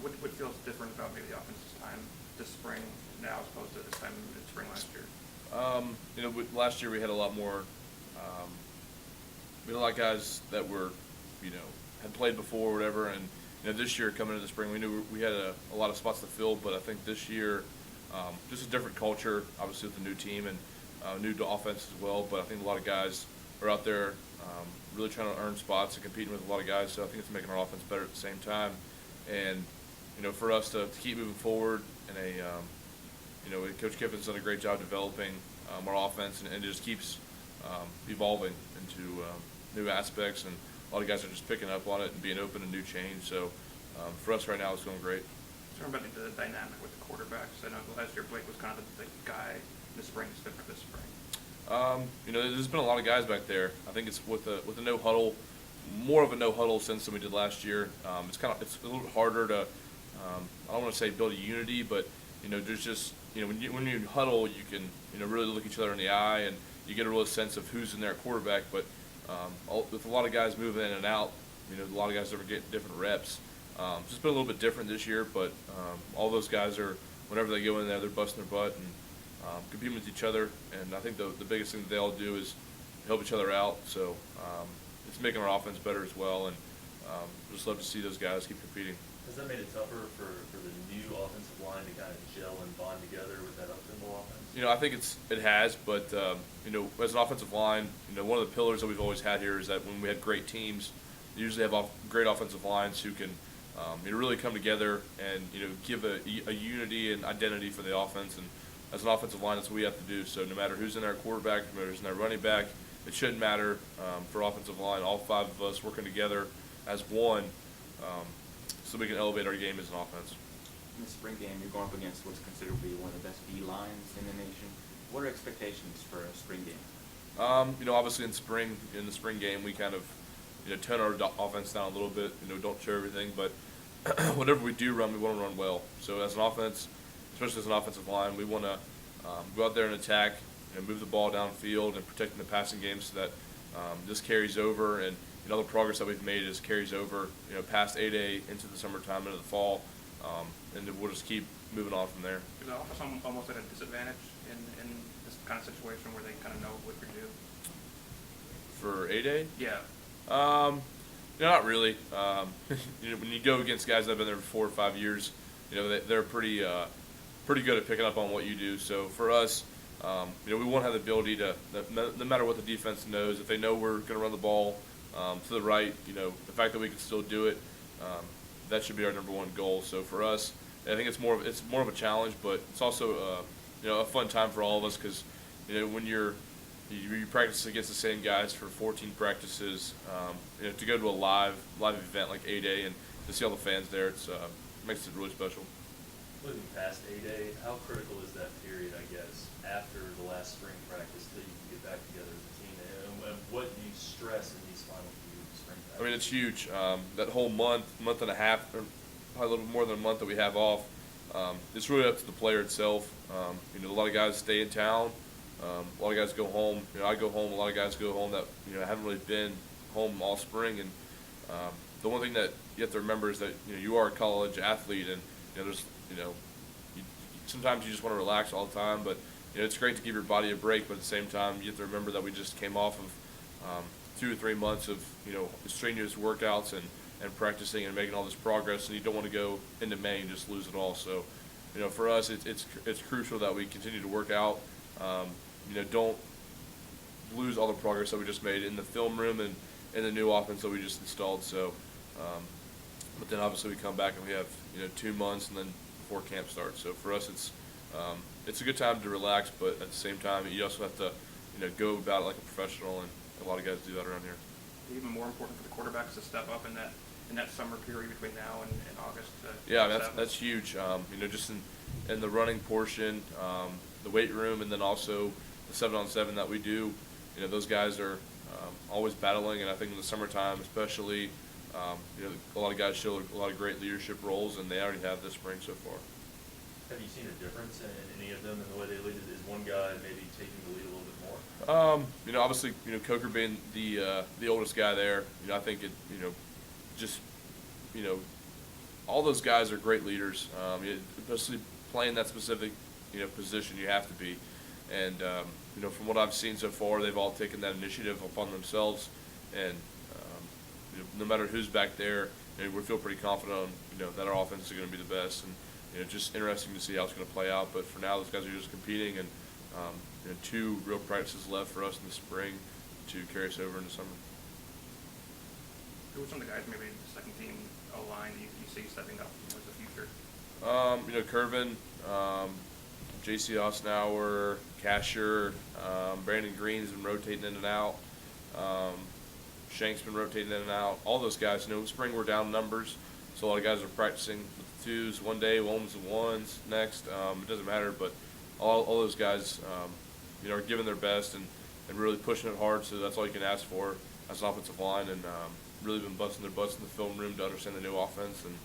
What feels different about maybe the offense this time, this spring now as opposed to this time in spring last year? Last year we had a lot more. We had a lot of guys that were, had played before or whatever, and this year coming into the spring, we knew we had a lot of spots to fill. But I think this year, just a different culture, obviously with the new team and new to offense as well. But I think a lot of guys are out there really trying to earn spots and competing with a lot of guys. So I think it's making our offense better at the same time. And for us to keep moving forward in Coach Kiffin's done a great job developing our offense, and it just keeps evolving into new aspects, and a lot of guys are just picking up on it and being open to new change. So for us right now, it's going great. Talking about the dynamic with the quarterbacks. I know last year Blake was kind of the guy. This spring is different this spring. There's been a lot of guys back there. I think it's with the no huddle, more of a no huddle sense than we did last year. It's a little bit harder to I don't want to say build a unity, but there's just when you huddle, you can really look each other in the eye, and you get a real sense of who's in there at quarterback. But with a lot of guys moving in and out, a lot of guys are getting different reps. It's just been a little bit different this year, but all those guys are, whenever they go in there, they're busting their butt and competing with each other. And I think the biggest thing that they all do is help each other out. So it's making our offense better as well, and just love to see those guys keep competing. Has that made it tougher for the new offensive line to kind of gel and bond together with that up-tempo offense? I think it has, but as an offensive line, one of the pillars that we've always had here is that when we had great teams, you usually have great offensive lines who can really come together and give a unity and identity for the offense. And as an offensive line, that's what we have to do. So no matter who's in our quarterback, no matter who's in our running back, it shouldn't matter for offensive line. All five of us working together as one, so we can elevate our game as an offense. In the spring game, you're going up against what's considered to be one of the best D lines in the nation. What are expectations for a spring game? Obviously in the spring game, we kind of tone our offense down a little bit. Don't show everything, but whatever we do run, we want to run well. So as an offense, especially as an offensive line, we want to go out there and attack, move the ball downfield and protecting the passing game so that this carries over, and the progress that we've made is carries over past 8A into the summertime, into the fall, and then we'll just keep moving on from there. Is the offense almost at a disadvantage in this kind of situation where they kind of know what to do? For 8A? Yeah. Not really. When you go against guys that have been there for 4 or 5 years, they're pretty good at picking up on what you do. So for us, we want to have the ability to, no matter what the defense knows, if they know we're going to run the ball to the right, the fact that we can still do it, that should be our number one goal. So for us, I think it's more of a challenge, but it's also a fun time for all of us because when you practice against the same guys for 14 practices, to go to a live event like 8A and to see all the fans there, it makes it really special. Looking past 8A, how critical is that period, I guess, after the last spring practice till you can get back together as a team? And what do you stress in these final few spring practices? I mean, it's huge. That whole month and a half, or probably a little more than a month that we have off, it's really up to the player itself. A lot of guys stay in town. A lot of guys go home. I go home. A lot of guys go home that haven't really been home all spring. And the one thing that you have to remember is that you are a college athlete, and there's sometimes you just want to relax all the time. But it's great to give your body a break. But at the same time, you have to remember that we just came off of 2 or 3 months of strenuous workouts and practicing and making all this progress, and you don't want to go into May and just lose it all. So for us, it's crucial that we continue to work out. Don't lose all the progress that we just made in the film room and in the new offense that we just installed. So, but then obviously we come back and we have 2 months and then before camp starts. So for us, it's a good time to relax, but at the same time, you also have to go about it like a professional, and a lot of guys do that around here. Even more important for the quarterbacks to step up in that summer period between now and August. Yeah, that's huge. Just in the running portion, the weight room, and then also the 7-on-7 that we do. Those guys are always battling, and I think in the summertime, especially, a lot of guys show a lot of great leadership roles, and they already have this spring so far. Have you seen a difference in any of them in the way they lead? Is one guy maybe taking the lead a little bit more? Obviously, Coker being the oldest guy there, I think it, just, all those guys are great leaders. Especially playing that specific, position, you have to be. And from what I've seen so far, they've all taken that initiative upon themselves. And no matter who's back there, we feel pretty confident on that our offense is going to be the best. And just interesting to see how it's going to play out. But for now, those guys are just competing, and 2 real practices left for us in the spring to carry us over into summer. Who are some of the guys maybe in the second team O-line you see stepping up towards the future? Curvin, J.C. Osnauer, Casher, Brandon Green's been rotating in and out. Shank's been rotating in and out. All those guys, spring we're down numbers, so a lot of guys are practicing with the 2s one day, ones and 1s next. It doesn't matter, but all those guys, are giving their best and really pushing it hard. So that's all you can ask for as an offensive line, and really been busting their butts in the film room to understand the new offense. And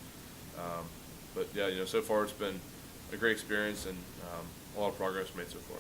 but yeah, so far it's been a great experience and a lot of progress made so far.